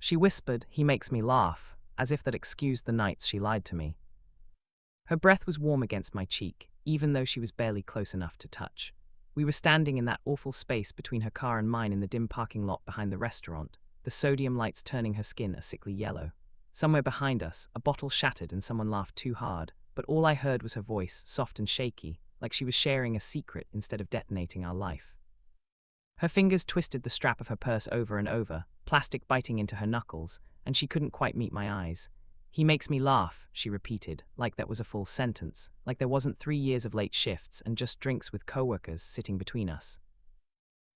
She whispered, "He makes me laugh," as if that excused the nights she lied to me. Her breath was warm against my cheek, even though she was barely close enough to touch. We were standing in that awful space between her car and mine in the dim parking lot behind the restaurant, the sodium lights turning her skin a sickly yellow. Somewhere behind us, a bottle shattered and someone laughed too hard, but all I heard was her voice, soft and shaky, like she was sharing a secret instead of detonating our life. Her fingers twisted the strap of her purse over and over, plastic biting into her knuckles, and she couldn't quite meet my eyes. "He makes me laugh," she repeated, like that was a full sentence, like there wasn't 3 years of late shifts and just drinks with coworkers sitting between us.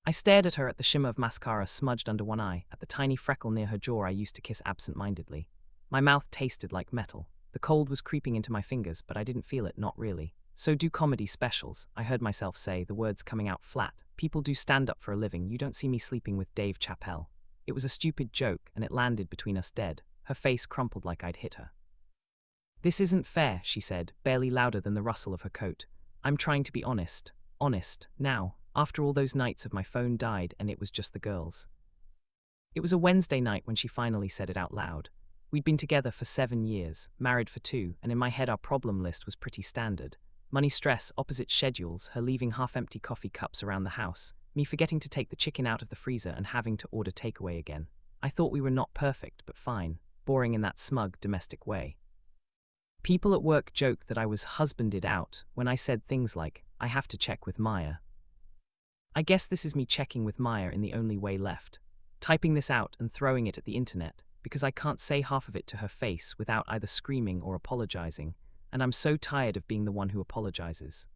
I stared at her, at the shimmer of mascara smudged under one eye, at the tiny freckle near her jaw I used to kiss absent-mindedly. My mouth tasted like metal. The cold was creeping into my fingers, but I didn't feel it, not really. "So do comedy specials," I heard myself say, the words coming out flat. "People do stand-up for a living. You don't see me sleeping with Dave Chappelle." It was a stupid joke, and it landed between us dead. Her face crumpled like I'd hit her. "This isn't fair," she said, barely louder than the rustle of her coat. "I'm trying to be honest. Honest, now, after all those nights of my phone died and it was just the girls." It was a Wednesday night when she finally said it out loud. We'd been together for 7 years, married for 2, and in my head our problem list was pretty standard. Money stress, opposite schedules, her leaving half-empty coffee cups around the house, me forgetting to take the chicken out of the freezer and having to order takeaway again. I thought we were not perfect, but fine, boring in that smug, domestic way. People at work joked that I was husbanded out when I said things like, "I have to check with Maya." I guess this is me checking with Maya in the only way left. Typing this out and throwing it at the internet, because I can't say half of it to her face without either screaming or apologizing, and I'm so tired of being the one who apologizes.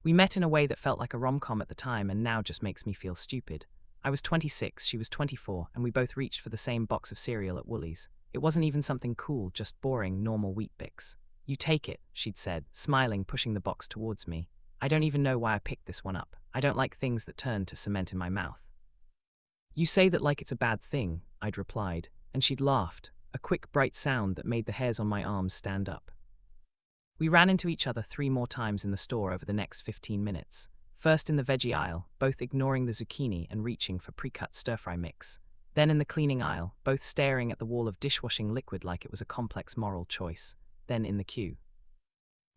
We met in a way that felt like a rom-com at the time and now just makes me feel stupid. I was 26, she was 24, and we both reached for the same box of cereal at Woolies. It wasn't even something cool, just boring, normal Wheat Bix. "You take it," she'd said, smiling, pushing the box towards me. "I don't even know why I picked this one up. I don't like things that turn to cement in my mouth." "You say that like it's a bad thing," I'd replied, and she'd laughed, a quick, bright sound that made the hairs on my arms stand up. We ran into each other 3 more times in the store over the next 15 minutes. First in the veggie aisle, both ignoring the zucchini and reaching for pre-cut stir-fry mix. Then in the cleaning aisle, both staring at the wall of dishwashing liquid like it was a complex moral choice. Then in the queue.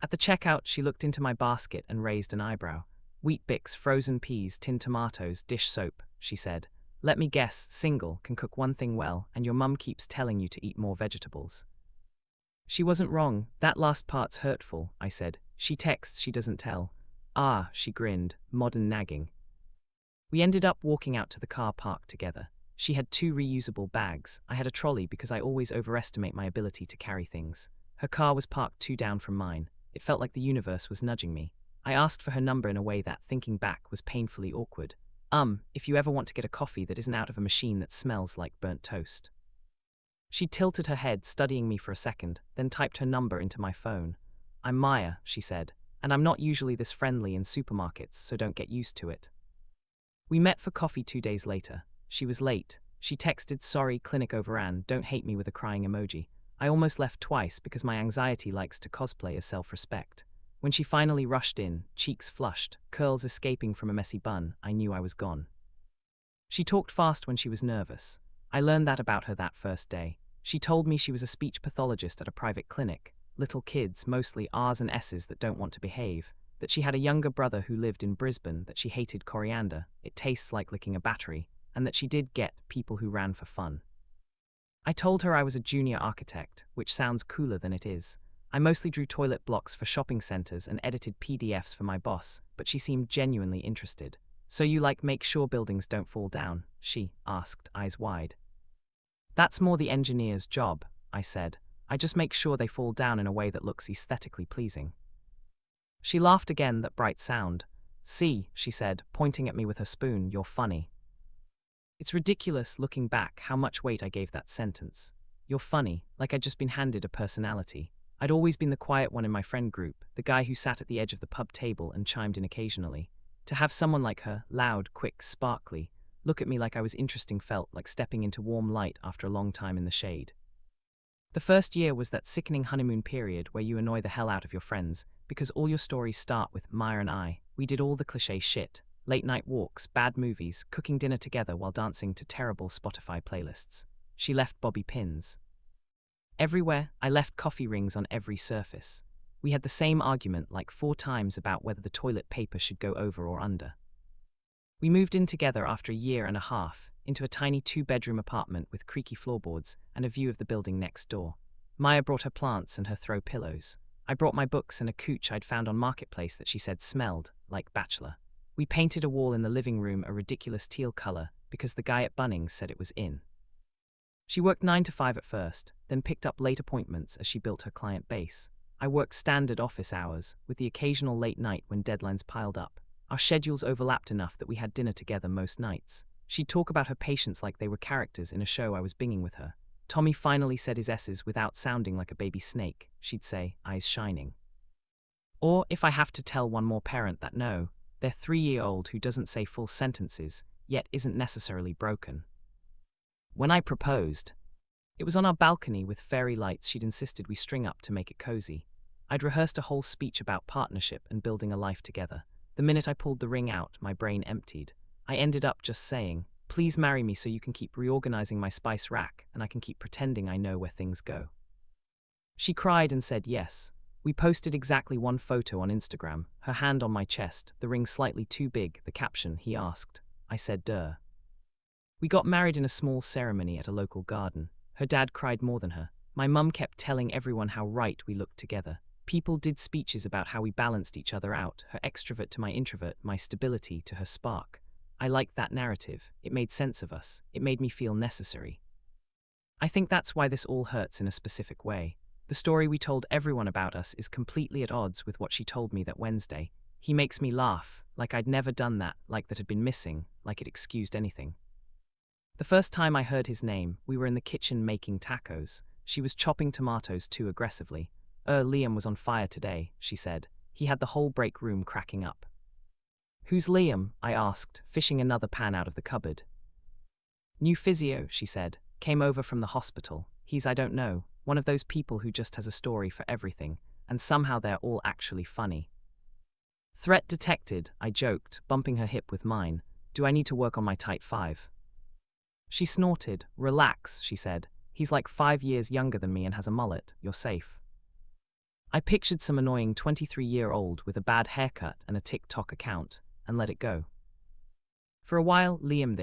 At the checkout, she looked into my basket and raised an eyebrow. "Wheat Bix, frozen peas, tinned tomatoes, dish soap," she said. "Let me guess, single, can cook one thing well, and your mum keeps telling you to eat more vegetables." She wasn't wrong. "That last part's hurtful," I said. "She texts, she doesn't tell." "Ah," she grinned, modern nagging. We ended up walking out to the car park together. She had 2 reusable bags. I had a trolley because I always overestimate my ability to carry things. Her car was parked 2 down from mine. It felt like the universe was nudging me. I asked for her number in a way that, thinking back, was painfully awkward. If you ever want to get a coffee that isn't out of a machine that smells like burnt toast." She tilted her head, studying me for a second, then typed her number into my phone. "I'm Maya," she said, "and I'm not usually this friendly in supermarkets, so don't get used to it." We met for coffee 2 days later. She was late. She texted, "Sorry, clinic overran, don't hate me," with a crying emoji. I almost left twice because my anxiety likes to cosplay as self-respect. When she finally rushed in, cheeks flushed, curls escaping from a messy bun, I knew I was gone. She talked fast when she was nervous. I learned that about her that first day. She told me she was a speech pathologist at a private clinic, little kids, mostly R's and S's that don't want to behave, that she had a younger brother who lived in Brisbane, that she hated coriander, it tastes like licking a battery, and that she did get people who ran for fun. I told her I was a junior architect, which sounds cooler than it is. I mostly drew toilet blocks for shopping centers and edited PDFs for my boss, but she seemed genuinely interested. "So you make sure buildings don't fall down?" she asked, eyes wide. "That's more the engineer's job," I said. "I just make sure they fall down in a way that looks aesthetically pleasing." She laughed again, that bright sound. "See," she said, pointing at me with her spoon, "you're funny." It's ridiculous, looking back, how much weight I gave that sentence. You're funny, like I'd just been handed a personality. I'd always been the quiet one in my friend group, the guy who sat at the edge of the pub table and chimed in occasionally. To have someone like her, loud, quick, sparkly, look at me like I was interesting felt like stepping into warm light after a long time in the shade. The first year was that sickening honeymoon period where you annoy the hell out of your friends, because all your stories start with Maya and I. We did all the cliché shit. Late night walks, bad movies, cooking dinner together while dancing to terrible Spotify playlists. She left bobby pins. Everywhere, I left coffee rings on every surface. We had the same argument like 4 times about whether the toilet paper should go over or under. We moved in together after a year and a half, into a tiny 2-bedroom apartment with creaky floorboards and a view of the building next door. Maya brought her plants and her throw pillows. I brought my books and a couch I'd found on Marketplace that she said smelled like Bachelor. We painted a wall in the living room a ridiculous teal color because the guy at Bunnings said it was in. She worked 9 to 5 at first, then picked up late appointments as she built her client base. I worked standard office hours, with the occasional late night when deadlines piled up. Our schedules overlapped enough that we had dinner together most nights. She'd talk about her patients like they were characters in a show I was binging with her. Tommy finally said his S's without sounding like a baby snake, she'd say, eyes shining. Or, if I have to tell one more parent that no, their 3-year-old who doesn't say full sentences, yet isn't necessarily broken. When I proposed, it was on our balcony with fairy lights she'd insisted we string up to make it cozy. I'd rehearsed a whole speech about partnership and building a life together. The minute I pulled the ring out, my brain emptied. I ended up just saying, please marry me so you can keep reorganizing my spice rack and I can keep pretending I know where things go. She cried and said yes. We posted exactly 1 photo on Instagram, her hand on my chest, the ring slightly too big, the caption, he asked. I said, duh. We got married in a small ceremony at a local garden. Her dad cried more than her. My mum kept telling everyone how right we looked together. People did speeches about how we balanced each other out, her extrovert to my introvert, my stability to her spark. I liked that narrative. It made sense of us. It made me feel necessary. I think that's why this all hurts in a specific way. The story we told everyone about us is completely at odds with what she told me that Wednesday. He makes me laugh, like I'd never done that, like that had been missing, like it excused anything. The first time I heard his name, we were in the kitchen making tacos. She was chopping tomatoes too aggressively. Liam was on fire today, she said. He had the whole break room cracking up. Who's Liam? I asked, fishing another pan out of the cupboard. New physio, she said. Came over from the hospital. He's, I don't know, one of those people who just has a story for everything, and somehow they're all actually funny. Threat detected, I joked, bumping her hip with mine. Do I need to work on my tight 5? She snorted. Relax, she said. He's like 5 years younger than me and has a mullet. You're safe. I pictured some annoying 23-year-old with a bad haircut and a TikTok account, and let it go. For a while, Liam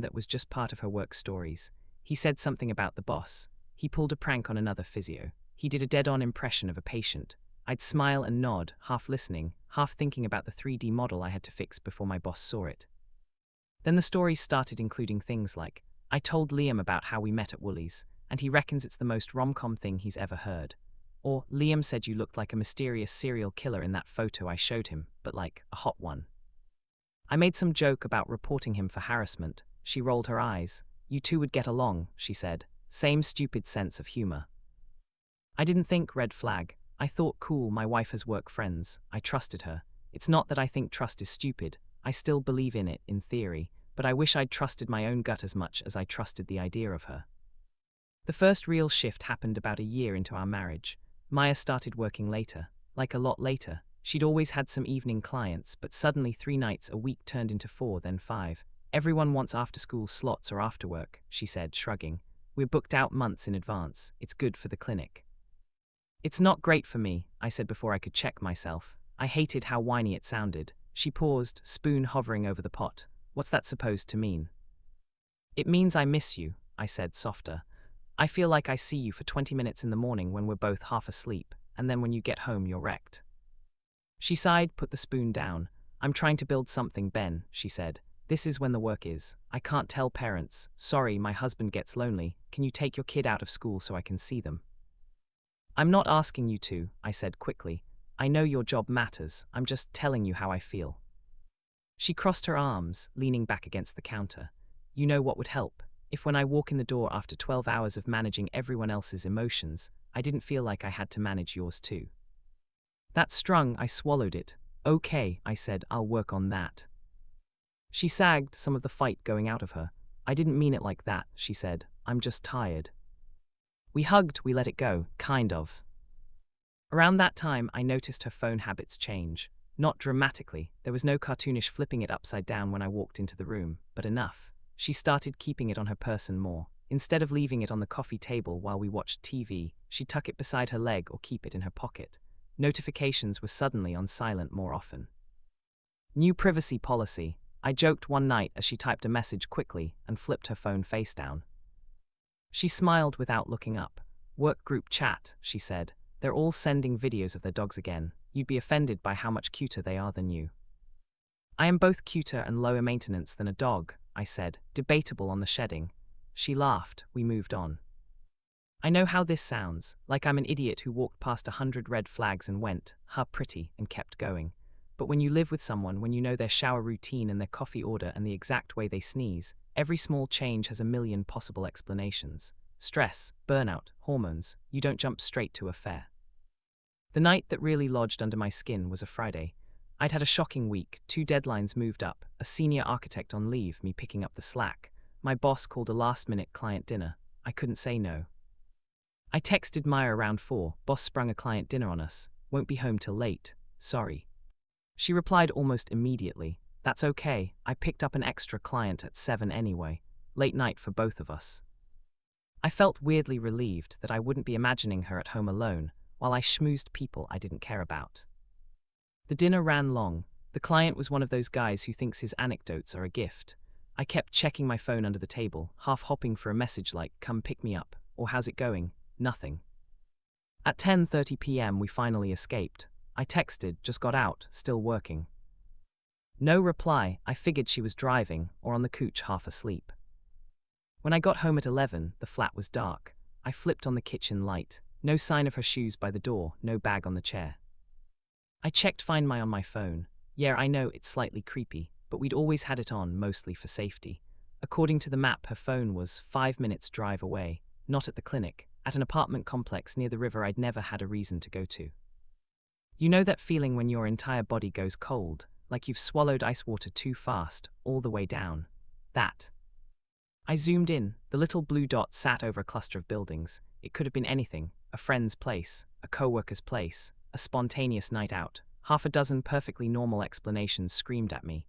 that was just part of her work stories. He said something about the boss. He pulled a prank on another physio. He did a dead-on impression of a patient. I'd smile and nod, half listening, half thinking about the 3D model I had to fix before my boss saw it. Then the stories started including things like, I told Liam about how we met at Woolies, and he reckons it's the most rom-com thing he's ever heard. Or, Liam said you looked like a mysterious serial killer in that photo I showed him, but like, a hot one. I made some joke about reporting him for harassment. She rolled her eyes. You two would get along, she said. Same stupid sense of humor. I didn't think red flag. I thought cool, my wife has work friends. I trusted her. It's not that I think trust is stupid. I still believe in it, in theory, but I wish I'd trusted my own gut as much as I trusted the idea of her. The first real shift happened about a year into our marriage. Maya started working later, like a lot later. She'd always had some evening clients, but suddenly 3 nights a week turned into 4, then 5. Everyone wants after-school slots or after work, she said, shrugging. We're booked out months in advance. It's good for the clinic. It's not great for me, I said before I could check myself. I hated how whiny it sounded. She paused, spoon hovering over the pot. What's that supposed to mean? It means I miss you, I said, softer. I feel like I see you for 20 minutes in the morning when we're both half asleep, and then when you get home you're wrecked. She sighed, put the spoon down. I'm trying to build something, Ben, she said. This is when the work is. I can't tell parents. Sorry, my husband gets lonely. Can you take your kid out of school so I can see them? I'm not asking you to, I said quickly. I know your job matters. I'm just telling you how I feel. She crossed her arms, leaning back against the counter. You know what would help? If when I walk in the door after 12 hours of managing everyone else's emotions, I didn't feel like I had to manage yours too. That strung, I swallowed it. Okay, I said, I'll work on that. She sagged, some of the fight going out of her. I didn't mean it like that, she said. I'm just tired. We hugged, we let it go, kind of. Around that time, I noticed her phone habits change. Not dramatically, there was no cartoonish flipping it upside down when I walked into the room, but enough. She started keeping it on her person more. Instead of leaving it on the coffee table while we watched TV, she'd tuck it beside her leg or keep it in her pocket. Notifications were suddenly on silent more often. New privacy policy, I joked one night as she typed a message quickly and flipped her phone face down. She smiled without looking up. Work group chat, she said. They're all sending videos of their dogs again. You'd be offended by how much cuter they are than you. I am both cuter and lower maintenance than a dog, I said, debatable on the shedding. She laughed. We moved on. I know how this sounds, like I'm an idiot who walked past 100 red flags and went, "Huh, pretty," and kept going. But when you live with someone, when you know their shower routine and their coffee order and the exact way they sneeze, every small change has a million possible explanations. Stress, burnout, hormones, you don't jump straight to affair. The night that really lodged under my skin was a Friday. I'd had a shocking week, 2 deadlines moved up, a senior architect on leave, me picking up the slack. My boss called a last-minute client dinner. I couldn't say no. I texted Maya around 4, boss sprung a client dinner on us, won't be home till late, sorry. She replied almost immediately, that's okay, I picked up an extra client at 7 anyway, late night for both of us. I felt weirdly relieved that I wouldn't be imagining her at home alone, while I schmoozed people I didn't care about. The dinner ran long. The client was one of those guys who thinks his anecdotes are a gift. I kept checking my phone under the table, half hopping for a message like, come pick me up, or how's it going? Nothing. At 10:30 p.m. we finally escaped. I texted, just got out, still working. No reply. I figured she was driving, or on the couch half asleep. When I got home at 11, the flat was dark. I flipped on the kitchen light. No sign of her shoes by the door, no bag on the chair. I checked Find My on my phone. Yeah, I know it's slightly creepy, but we'd always had it on, mostly for safety. According to the map, her phone was 5 minutes drive away, not at the clinic, at an apartment complex near the river I'd never had a reason to go to. You know that feeling when your entire body goes cold, like you've swallowed ice water too fast, all the way down? That. I zoomed in. The little blue dot sat over a cluster of buildings. It could have been anything, a friend's place, a co-worker's place, a spontaneous night out. Half a dozen perfectly normal explanations screamed at me.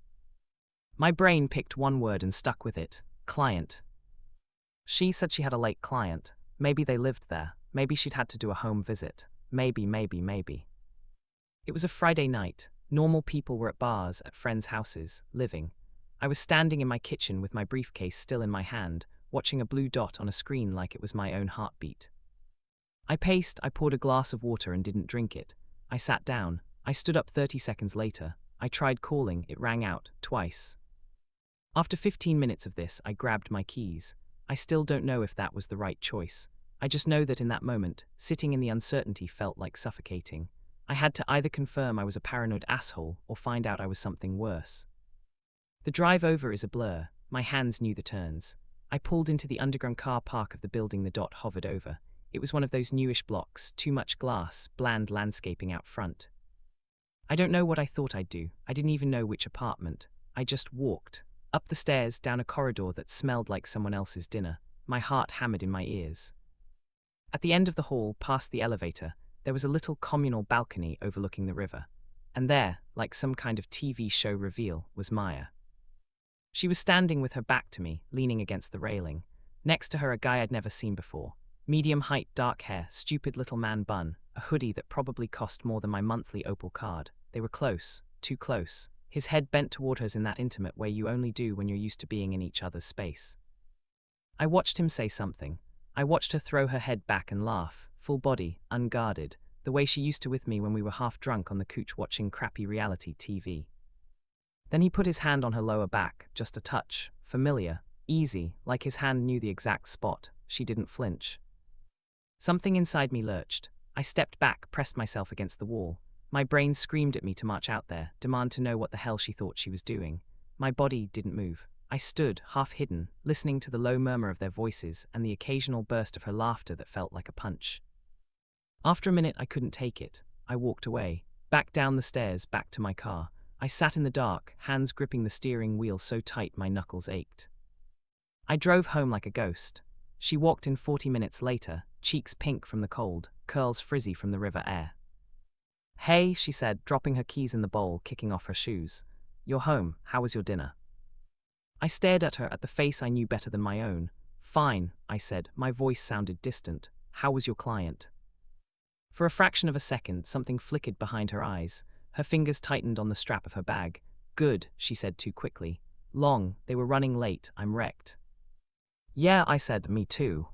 My brain picked one word and stuck with it, client. She said she had a late client. Maybe they lived there. Maybe she'd had to do a home visit. Maybe. It was a Friday night. Normal people were at bars, at friends' houses, living. I was standing in my kitchen with my briefcase still in my hand, watching a blue dot on a screen like it was my own heartbeat. I paced, I poured a glass of water and didn't drink it. I sat down. I stood up 30 seconds later. I tried calling, it rang out, twice. After 15 minutes of this, I grabbed my keys. I still don't know if that was the right choice. I just know that in that moment, sitting in the uncertainty felt like suffocating. I had to either confirm I was a paranoid asshole or find out I was something worse. The drive over is a blur. My hands knew the turns. I pulled into the underground car park of the building the dot hovered over. It was one of those newish blocks, too much glass, bland landscaping out front. I don't know what I thought I'd do. I didn't even know which apartment. I just walked. Up the stairs, down a corridor that smelled like someone else's dinner. My heart hammered in my ears. At the end of the hall, past the elevator, there was a little communal balcony overlooking the river. And there, like some kind of TV show reveal, was Maya. She was standing with her back to me, leaning against the railing. Next to her, a guy I'd never seen before. Medium height, dark hair, stupid little man bun, a hoodie that probably cost more than my monthly Opal card. They were close, too close. His head bent toward hers in that intimate way you only do when you're used to being in each other's space. I watched him say something. I watched her throw her head back and laugh, full body, unguarded, the way she used to with me when we were half drunk on the couch watching crappy reality TV. Then he put his hand on her lower back, just a touch, familiar, easy, like his hand knew the exact spot. She didn't flinch. Something inside me lurched. I stepped back, pressed myself against the wall. My brain screamed at me to march out there, demand to know what the hell she thought she was doing. My body didn't move. I stood, half hidden, listening to the low murmur of their voices and the occasional burst of her laughter that felt like a punch. After a minute, I couldn't take it. I walked away, back down the stairs, back to my car. I sat in the dark, hands gripping the steering wheel so tight my knuckles ached. I drove home like a ghost. She walked in 40 minutes later, cheeks pink from the cold, curls frizzy from the river air. "Hey," she said, dropping her keys in the bowl, kicking off her shoes. "You're home. How was your dinner?" I stared at her, at the face I knew better than my own. Fine, I said. My voice sounded distant. How was your client? For a fraction of a second, something flickered behind her eyes. Her fingers tightened on the strap of her bag. Good, she said too quickly. Long, they were running late, I'm wrecked. Yeah, I said, me too.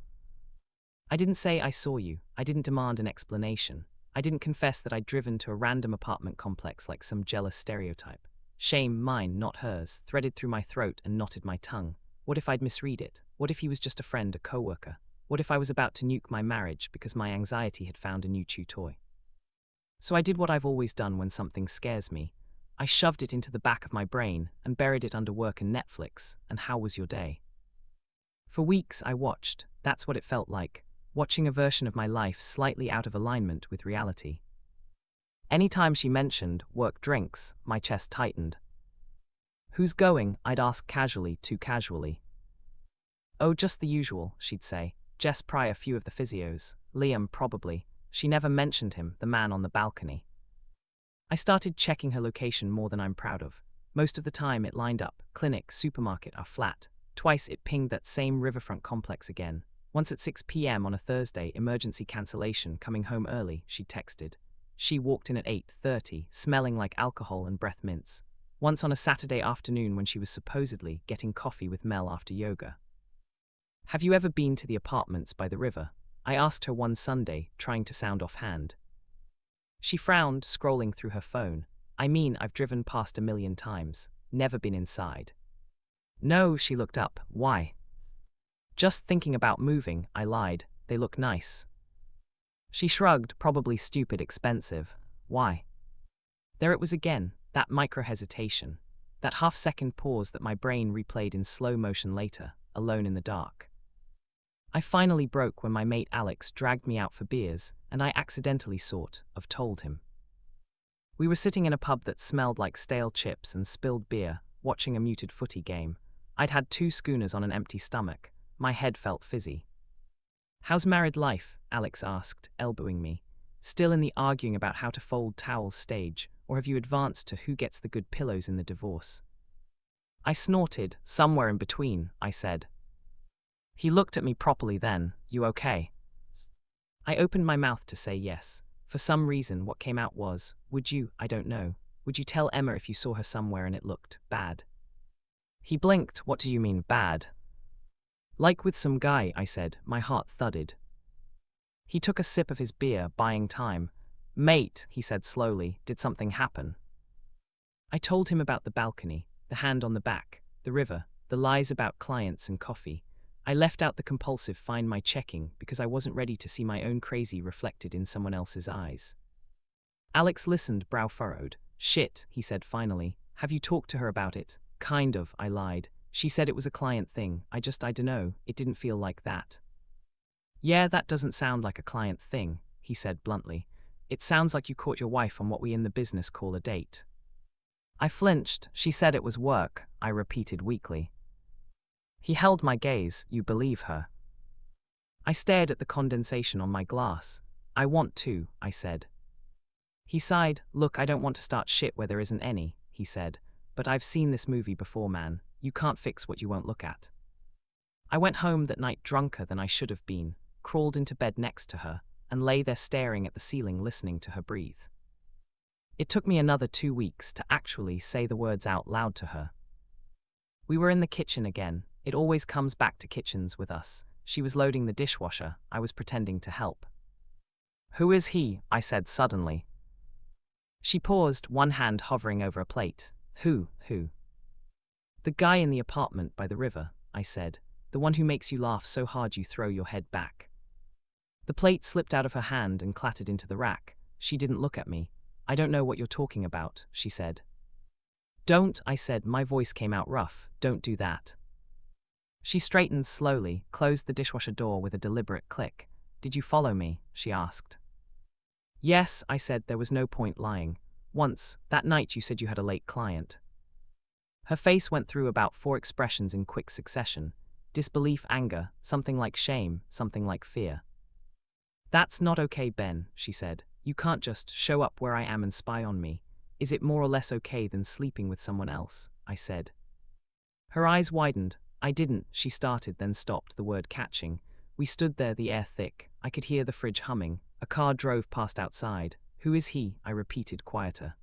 I didn't say I saw you. I didn't demand an explanation. I didn't confess that I'd driven to a random apartment complex like some jealous stereotype. Shame, mine, not hers, threaded through my throat and knotted my tongue. What if I'd misread it? What if he was just a friend, a coworker? What if I was about to nuke my marriage because my anxiety had found a new chew toy? So I did what I've always done when something scares me. I shoved it into the back of my brain and buried it under work and Netflix. And how was your day? For weeks I watched. That's what it felt like, watching a version of my life slightly out of alignment with reality. Anytime she mentioned work drinks, my chest tightened. Who's going? I'd ask casually, too casually. Oh, just the usual, she'd say. Jess Pry, a few of the physios. Liam, probably. She never mentioned him, the man on the balcony. I started checking her location more than I'm proud of. Most of the time it lined up. Clinic, supermarket, our flat. Twice it pinged that same riverfront complex again. Once at 6 p.m. on a Thursday, emergency cancellation, coming home early, she texted. She walked in at 8:30, smelling like alcohol and breath mints. Once on a Saturday afternoon when she was supposedly getting coffee with Mel after yoga. Have you ever been to the apartments by the river? I asked her one Sunday, trying to sound offhand. She frowned, scrolling through her phone. I mean, I've driven past 1,000,000 times. Never been inside. No, she looked up. Why? Just thinking about moving, I lied. They look nice. She shrugged, probably stupid, expensive. Why? There it was again, that micro-hesitation. That half-second pause that my brain replayed in slow motion later, alone in the dark. I finally broke when my mate Alex dragged me out for beers, and I accidentally sort of told him. We were sitting in a pub that smelled like stale chips and spilled beer, watching a muted footy game. I'd had 2 schooners on an empty stomach. My head felt fizzy. How's married life? Alex asked, elbowing me. Still in the arguing about how to fold towels stage, or have you advanced to who gets the good pillows in the divorce? I snorted. Somewhere in between, I said. He looked at me properly then. You okay? I opened my mouth to say yes. For some reason, what came out was, would you, I don't know, would you tell Emma if you saw her somewhere and it looked bad? He blinked. What do you mean, bad? Like with some guy, I said, my heart thudded. He took a sip of his beer, buying time. Mate, he said slowly, did something happen? I told him about the balcony, the hand on the back, the river, the lies about clients and coffee. I left out the compulsive find my checking because I wasn't ready to see my own crazy reflected in someone else's eyes. Alex listened, brow furrowed. Shit, he said finally. Have you talked to her about it? Kind of, I lied. She said it was a client thing. I dunno, it didn't feel like that. Yeah, that doesn't sound like a client thing, he said bluntly. It sounds like you caught your wife on what we in the business call a date. I flinched. She said it was work, I repeated weakly. He held my gaze. You believe her? I stared at the condensation on my glass. I want to, I said. He sighed. Look, I don't want to start shit where there isn't any, he said. But I've seen this movie before, man. You can't fix what you won't look at. I went home that night drunker than I should have been, crawled into bed next to her, and lay there staring at the ceiling listening to her breathe. It took me another 2 weeks to actually say the words out loud to her. We were in the kitchen again. It always comes back to kitchens with us. She was loading the dishwasher. I was pretending to help. Who is he? I said suddenly. She paused, one hand hovering over a plate. Who? The guy in the apartment by the river, I said. The one who makes you laugh so hard you throw your head back. The plate slipped out of her hand and clattered into the rack. She didn't look at me. I don't know what you're talking about, she said. Don't, I said. My voice came out rough. Don't do that. She straightened slowly, closed the dishwasher door with a deliberate click. Did you follow me? She asked. Yes, I said. There was no point lying. Once, that night you said you had a late client. Her face went through about 4 expressions in quick succession. Disbelief, anger, something like shame, something like fear. That's not okay, Ben, she said. You can't just show up where I am and spy on me. Is it more or less okay than sleeping with someone else? I said. Her eyes widened. I didn't, she started, then stopped, the word catching. We stood there, the air thick. I could hear the fridge humming. A car drove past outside. Who is he? I repeated, quieter.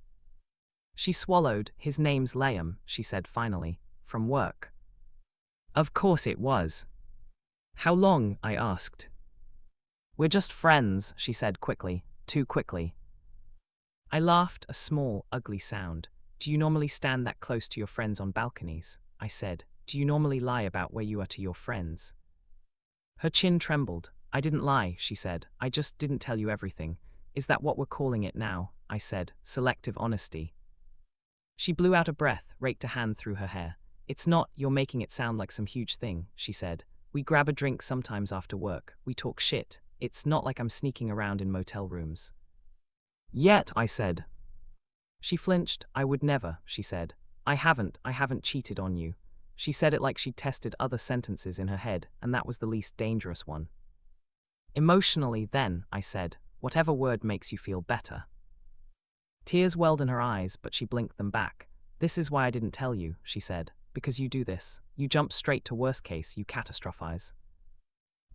She swallowed. His name's Liam, she said finally. From work. Of course it was. How long? I asked. We're just friends, she said quickly, too quickly. I laughed, a small, ugly sound. Do you normally stand that close to your friends on balconies? I said. Do you normally lie about where you are to your friends? Her chin trembled. I didn't lie, she said. I just didn't tell you everything. Is that what we're calling it now? I said. Selective honesty. She blew out a breath, raked a hand through her hair. It's not, you're making it sound like some huge thing, she said. We grab a drink sometimes after work. We talk shit. It's not like I'm sneaking around in motel rooms. Yet, I said. She flinched. I would never, she said. I haven't cheated on you. She said it like she'd tested other sentences in her head, and that was the least dangerous one. Emotionally, then, I said, whatever word makes you feel better. Tears welled in her eyes, but she blinked them back. This is why I didn't tell you, she said, because you do this. You jump straight to worst case, you catastrophize.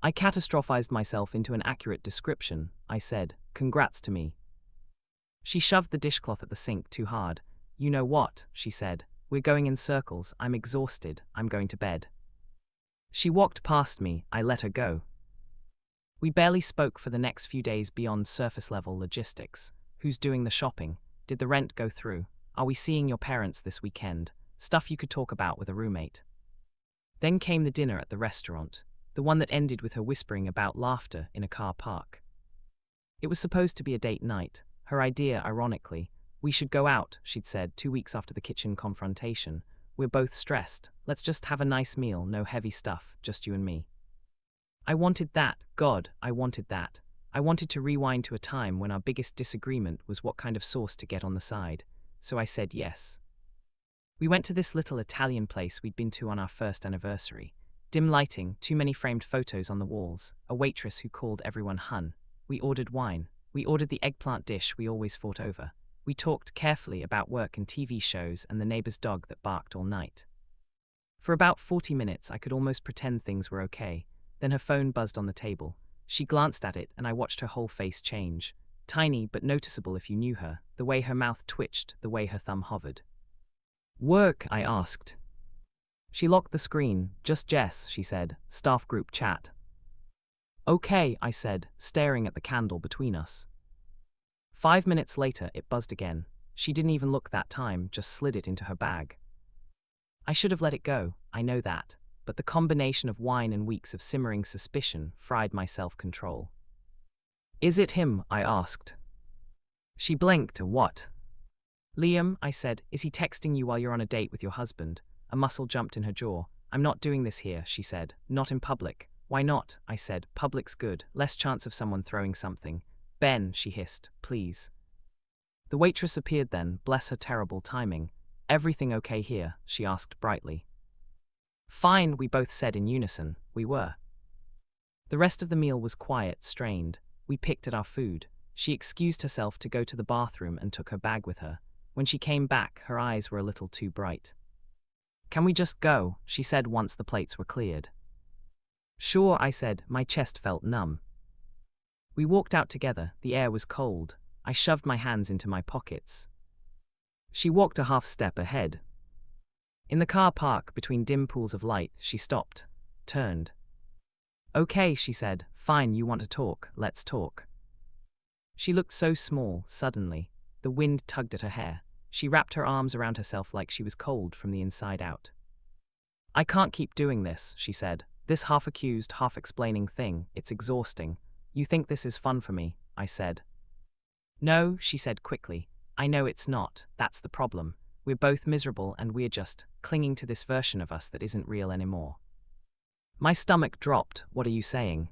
I catastrophized myself into an accurate description, I said. Congrats to me. She shoved the dishcloth at the sink too hard. You know what, she said. We're going in circles. I'm exhausted. I'm going to bed. She walked past me. I let her go. We barely spoke for the next few days beyond surface-level logistics. Who's doing the shopping? Did the rent go through? Are we seeing your parents this weekend? Stuff you could talk about with a roommate. Then came the dinner at the restaurant, the one that ended with her whispering about laughter in a car park. It was supposed to be a date night. Her idea, ironically. We should go out, she'd said 2 weeks after the kitchen confrontation. We're both stressed. Let's just have a nice meal, no heavy stuff, just you and me. I wanted that. God, I wanted that. I wanted to rewind to a time when our biggest disagreement was what kind of sauce to get on the side. So I said yes. We went to this little Italian place we'd been to on our first anniversary. Dim lighting, too many framed photos on the walls, a waitress who called everyone hun. We ordered wine. We ordered the eggplant dish we always fought over. We talked carefully about work and TV shows and the neighbor's dog that barked all night. For about 40 minutes, I could almost pretend things were okay. Then her phone buzzed on the table. She glanced at it, and I watched her whole face change. Tiny but noticeable if you knew her, the way her mouth twitched, the way her thumb hovered. Work? I asked. She locked the screen. Just Jess, she said. Staff group chat. Okay, I said, staring at the candle between us. 5 minutes later, it buzzed again. She didn't even look that time, just slid it into her bag. I should have let it go, I know that, but the combination of wine and weeks of simmering suspicion fried my self-control. Is it him? I asked. She blinked. What? Liam, I said, is he texting you while you're on a date with your husband? A muscle jumped in her jaw. I'm not doing this here, she said. Not in public. Why not? I said. Public's good. Less chance of someone throwing something. Ben, she hissed, please. The waitress appeared then, bless her terrible timing. Everything okay here? She asked brightly. Fine, we both said in unison. We were. The rest of the meal was quiet, strained. We picked at our food. She excused herself to go to the bathroom and took her bag with her. When she came back, her eyes were a little too bright. Can we just go? She said once the plates were cleared. Sure, I said. My chest felt numb. We walked out together. The air was cold. I shoved my hands into my pockets. She walked a half step ahead. In the car park, between dim pools of light, she stopped, turned. Okay, she said. Fine, you want to talk. Let's talk. She looked so small, suddenly. The wind tugged at her hair. She wrapped her arms around herself like she was cold from the inside out. I can't keep doing this, she said. This half-accused, half-explaining thing, it's exhausting. You think this is fun for me, I said. No, she said quickly. I know it's not. That's the problem. We're both miserable and we're just clinging to this version of us that isn't real anymore. My stomach dropped. What are you saying?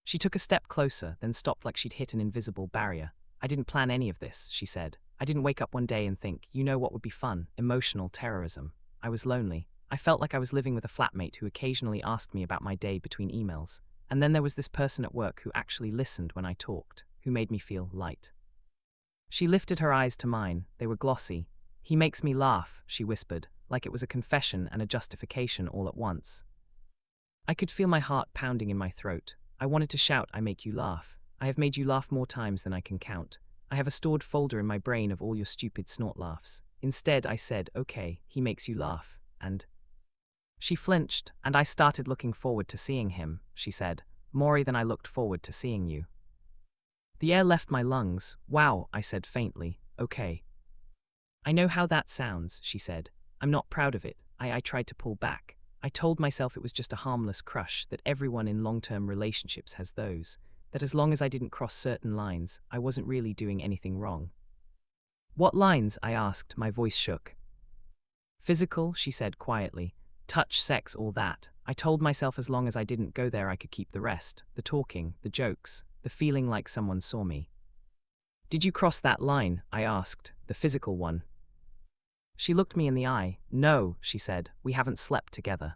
She took a step closer, then stopped like she'd hit an invisible barrier. I didn't plan any of this, she said. I didn't wake up one day and think, you know what would be fun? Emotional terrorism. I was lonely. I felt like I was living with a flatmate who occasionally asked me about my day between emails. And then there was this person at work who actually listened when I talked, who made me feel light. She lifted her eyes to mine. They were glossy. He makes me laugh, she whispered, like it was a confession and a justification all at once. I could feel my heart pounding in my throat. I wanted to shout, I make you laugh. I have made you laugh more times than I can count. I have a stored folder in my brain of all your stupid snort laughs. Instead, I said, okay, he makes you laugh, and... She flinched, and I started looking forward to seeing him, she said, more than I looked forward to seeing you. The air left my lungs. Wow, I said faintly, okay. I know how that sounds, she said. I'm not proud of it. I tried to pull back. I told myself it was just a harmless crush, that everyone in long-term relationships has those, that as long as I didn't cross certain lines, I wasn't really doing anything wrong. What lines? I asked, my voice shook. Physical, she said quietly. Touch, sex, all that. I told myself as long as I didn't go there I could keep the rest, the talking, the jokes, the feeling like someone saw me. Did you cross that line? I asked, the physical one. She looked me in the eye. No, she said, we haven't slept together.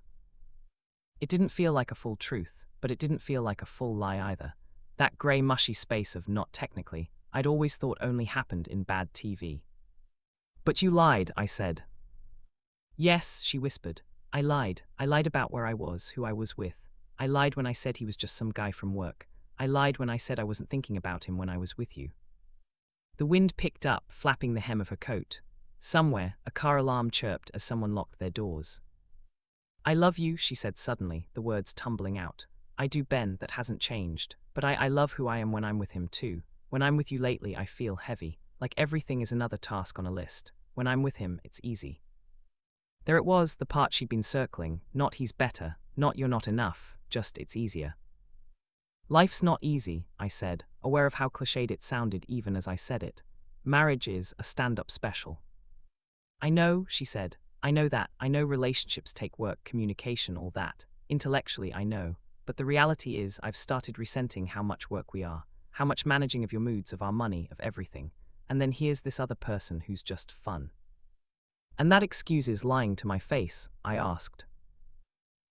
It didn't feel like a full truth, but it didn't feel like a full lie either. That grey mushy space of not technically, I'd always thought only happened in bad TV. But you lied, I said. Yes, she whispered. I lied about where I was, who I was with. I lied when I said he was just some guy from work. I lied when I said I wasn't thinking about him when I was with you. The wind picked up, flapping the hem of her coat. Somewhere, a car alarm chirped as someone locked their doors. I love you, she said suddenly, the words tumbling out. I do, Ben, that hasn't changed. But I love who I am when I'm with him too. When I'm with you lately I feel heavy, like everything is another task on a list. When I'm with him, it's easy. There it was, the part she'd been circling, not he's better, not you're not enough, just it's easier. Life's not easy, I said, aware of how cliched it sounded even as I said it. Marriage is a stand-up special. I know, she said, I know that, I know relationships take work, communication, all that. Intellectually I know, but the reality is I've started resenting how much work we are, how much managing of your moods, of our money, of everything, and then here's this other person who's just fun. And that excuses lying to my face? I asked.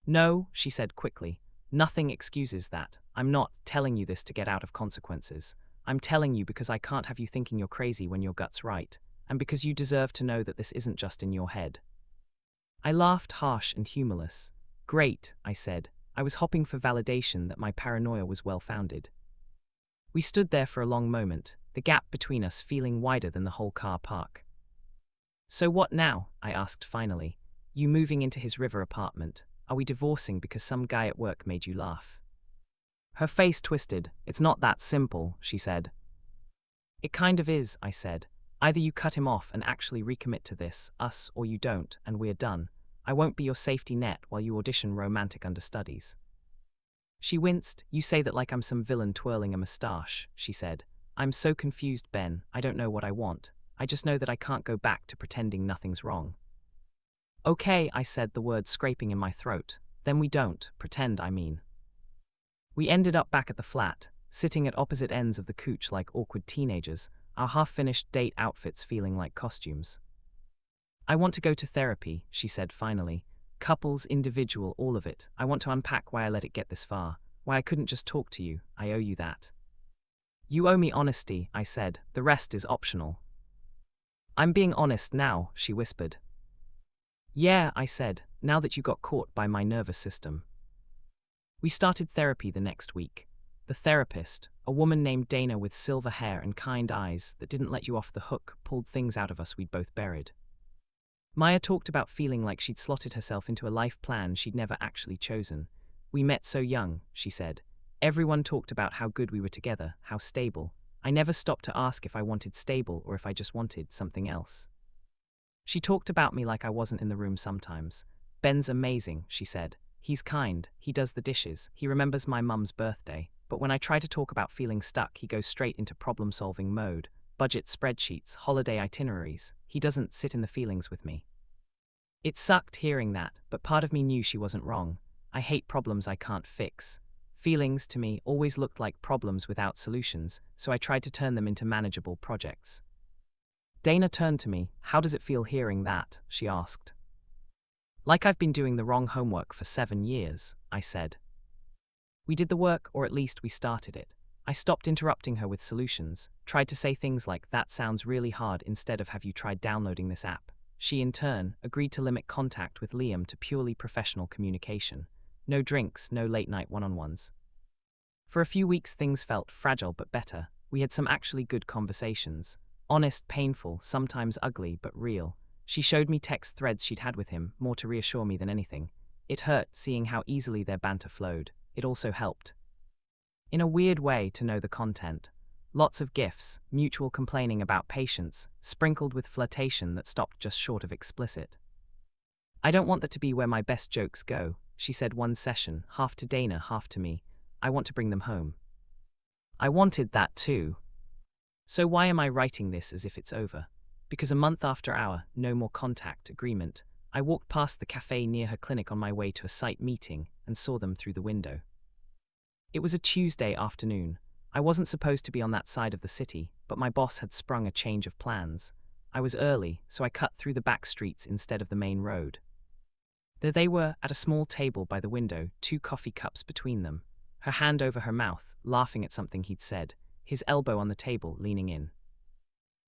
No, she said quickly. Nothing excuses that. I'm not telling you this to get out of consequences. I'm telling you because I can't have you thinking you're crazy when your gut's right, and because you deserve to know that this isn't just in your head. I laughed, harsh and humorless. Great, I said. I was hoping for validation that my paranoia was well-founded. We stood there for a long moment, the gap between us feeling wider than the whole car park. So what now? I asked finally. You moving into his river apartment? Are we divorcing because some guy at work made you laugh? Her face twisted. It's not that simple, she said. It kind of is, I said. Either you cut him off and actually recommit to this, us, or you don't, and we're done. I won't be your safety net while you audition romantic understudies. She winced. You say that like I'm some villain twirling a moustache, she said. I'm so confused, Ben. I don't know what I want. I just know that I can't go back to pretending nothing's wrong. Okay, I said, the words scraping in my throat. Then we don't pretend, I mean. We ended up back at the flat, sitting at opposite ends of the couch like awkward teenagers, our half-finished date outfits feeling like costumes. I want to go to therapy, she said finally. Couples, individual, all of it. I want to unpack why I let it get this far, why I couldn't just talk to you. I owe you that. You owe me honesty, I said. The rest is optional. I'm being honest now, she whispered. Yeah, I said, now that you got caught by my nervous system. We started therapy the next week. The therapist, a woman named Dana with silver hair and kind eyes that didn't let you off the hook, pulled things out of us we'd both buried. Maya talked about feeling like she'd slotted herself into a life plan she'd never actually chosen. We met so young, she said. Everyone talked about how good we were together, how stable. I never stopped to ask if I wanted stable or if I just wanted something else. She talked about me like I wasn't in the room sometimes. Ben's amazing, she said. He's kind, he does the dishes, he remembers my mum's birthday. But when I try to talk about feeling stuck, he goes straight into problem-solving mode. Budget spreadsheets, holiday itineraries. He doesn't sit in the feelings with me. It sucked hearing that, but part of me knew she wasn't wrong. I hate problems I can't fix. Feelings, to me, always looked like problems without solutions, so I tried to turn them into manageable projects. Dana turned to me. How does it feel hearing that? She asked. Like I've been doing the wrong homework for 7 years, I said. We did the work, or at least we started it. I stopped interrupting her with solutions, tried to say things like, that sounds really hard instead of have you tried downloading this app. She, in turn, agreed to limit contact with Liam to purely professional communication. No drinks, no late-night one-on-ones. For a few weeks things felt fragile but better. We had some actually good conversations. Honest, painful, sometimes ugly, but real. She showed me text threads she'd had with him, more to reassure me than anything. It hurt, seeing how easily their banter flowed. It also helped, in a weird way, to know the content. Lots of gifs, mutual complaining about patience, sprinkled with flirtation that stopped just short of explicit. "I don't want that to be where my best jokes go," she said one session, half to Dana, half to me. "I want to bring them home." I wanted that too. So why am I writing this as if it's over? Because a month after our no more contact agreement, I walked past the cafe near her clinic on my way to a site meeting and saw them through the window. It was a Tuesday afternoon. I wasn't supposed to be on that side of the city, but my boss had sprung a change of plans. I was early, so I cut through the back streets instead of the main road. There they were, at a small table by the window, 2 coffee cups between them, her hand over her mouth, laughing at something he'd said, his elbow on the table, leaning in.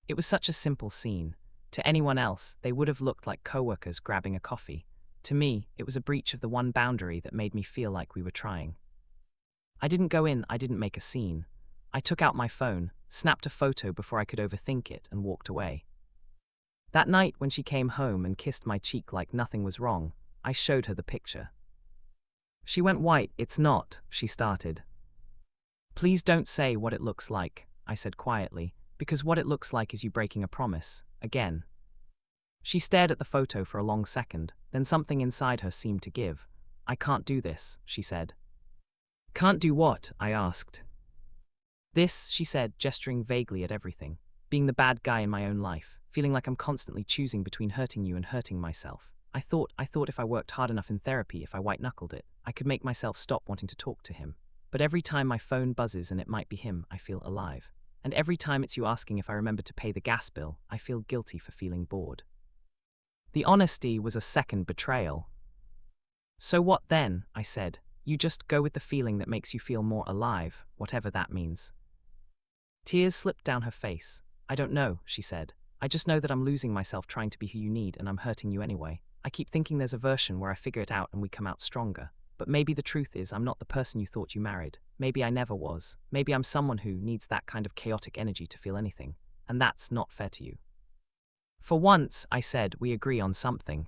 It was such a simple scene. To anyone else, they would have looked like co-workers grabbing a coffee. To me, it was a breach of the one boundary that made me feel like we were trying. I didn't go in, I didn't make a scene. I took out my phone, snapped a photo before I could overthink it, and walked away. That night, when she came home and kissed my cheek like nothing was wrong, I showed her the picture. She went white. "It's not," she started. "Please don't say what it looks like," I said quietly, "because what it looks like is you breaking a promise, again." She stared at the photo for a long second, then something inside her seemed to give. "I can't do this," she said. "Can't do what?" I asked. "This," she said, gesturing vaguely at everything. "Being the bad guy in my own life, feeling like I'm constantly choosing between hurting you and hurting myself. I thought if I worked hard enough in therapy, if I white-knuckled it, I could make myself stop wanting to talk to him. But every time my phone buzzes and it might be him, I feel alive. And every time it's you asking if I remember to pay the gas bill, I feel guilty for feeling bored." The honesty was a second betrayal. "So what then?" I said. "You just go with the feeling that makes you feel more alive, whatever that means." Tears slipped down her face. "I don't know," she said. "I just know that I'm losing myself trying to be who you need, and I'm hurting you anyway. I keep thinking there's a version where I figure it out and we come out stronger. But maybe the truth is I'm not the person you thought you married. Maybe I never was. Maybe I'm someone who needs that kind of chaotic energy to feel anything. And that's not fair to you." For once, I said, we agree on something.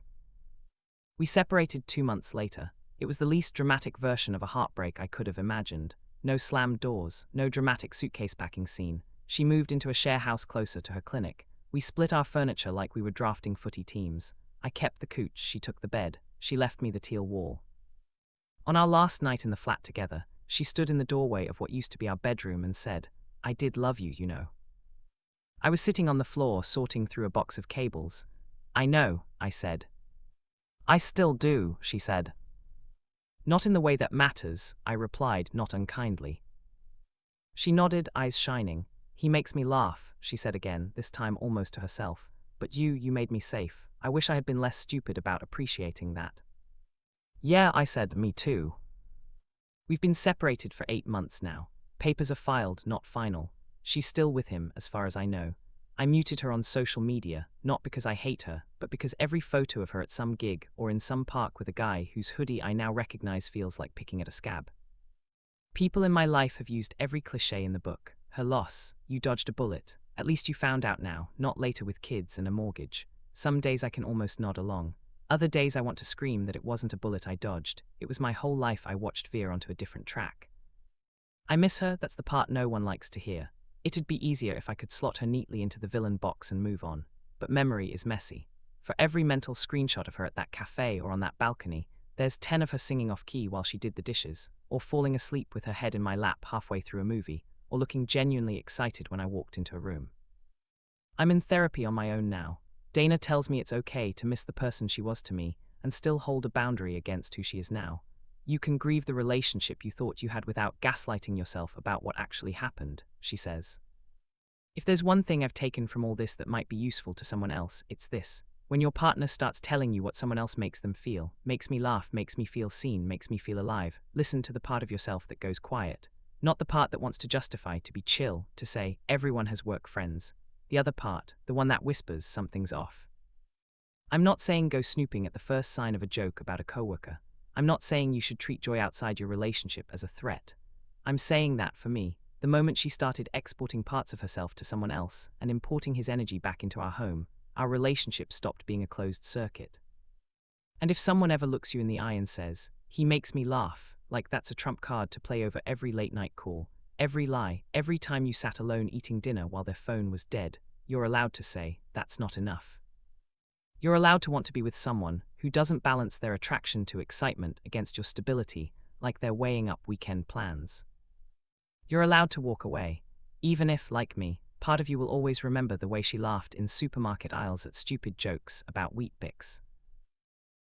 We separated 2 months later. It was the least dramatic version of a heartbreak I could have imagined. No slammed doors, no dramatic suitcase packing scene. She moved into a share house closer to her clinic. We split our furniture like we were drafting footy teams. I kept the couch, she took the bed. She left me the teal wall. On our last night in the flat together, she stood in the doorway of what used to be our bedroom and said, "I did love you, you know." I was sitting on the floor sorting through a box of cables. "I know," I said. "I still do," she said. "Not in the way that matters," I replied, not unkindly. She nodded, eyes shining. "He makes me laugh," she said again, this time almost to herself. "But you made me safe. I wish I had been less stupid about appreciating that." "Yeah," I said, "me too." We've been separated for 8 months now. Papers are filed, not final. She's still with him, as far as I know. I muted her on social media, not because I hate her, but because every photo of her at some gig or in some park with a guy whose hoodie I now recognize feels like picking at a scab. People in my life have used every cliché in the book. Her loss, you dodged a bullet. At least you found out now, not later with kids and a mortgage. Some days I can almost nod along. Other days I want to scream that it wasn't a bullet I dodged. It was my whole life I watched veer onto a different track. I miss her, that's the part no one likes to hear. It'd be easier if I could slot her neatly into the villain box and move on. But memory is messy. For every mental screenshot of her at that cafe or on that balcony, there's 10 of her singing off key while she did the dishes, or falling asleep with her head in my lap halfway through a movie, or looking genuinely excited when I walked into a room. I'm in therapy on my own now. Dana tells me it's okay to miss the person she was to me and still hold a boundary against who she is now. You can grieve the relationship you thought you had without gaslighting yourself about what actually happened, she says. If there's one thing I've taken from all this that might be useful to someone else, it's this. When your partner starts telling you what someone else makes them feel, makes me laugh, makes me feel seen, makes me feel alive, listen to the part of yourself that goes quiet. Not the part that wants to justify, to be chill, to say, everyone has work friends. The other part, the one that whispers something's off. I'm not saying go snooping at the first sign of a joke about a coworker. I'm not saying you should treat joy outside your relationship as a threat. I'm saying that, for me, the moment she started exporting parts of herself to someone else and importing his energy back into our home, our relationship stopped being a closed circuit. And if someone ever looks you in the eye and says, "He makes me laugh," like that's a trump card to play over every late night call, every lie, every time you sat alone eating dinner while their phone was dead, you're allowed to say, "That's not enough." You're allowed to want to be with someone who doesn't balance their attraction to excitement against your stability, like they're weighing up weekend plans. You're allowed to walk away, even if, like me, part of you will always remember the way she laughed in supermarket aisles at stupid jokes about Wheat Bix.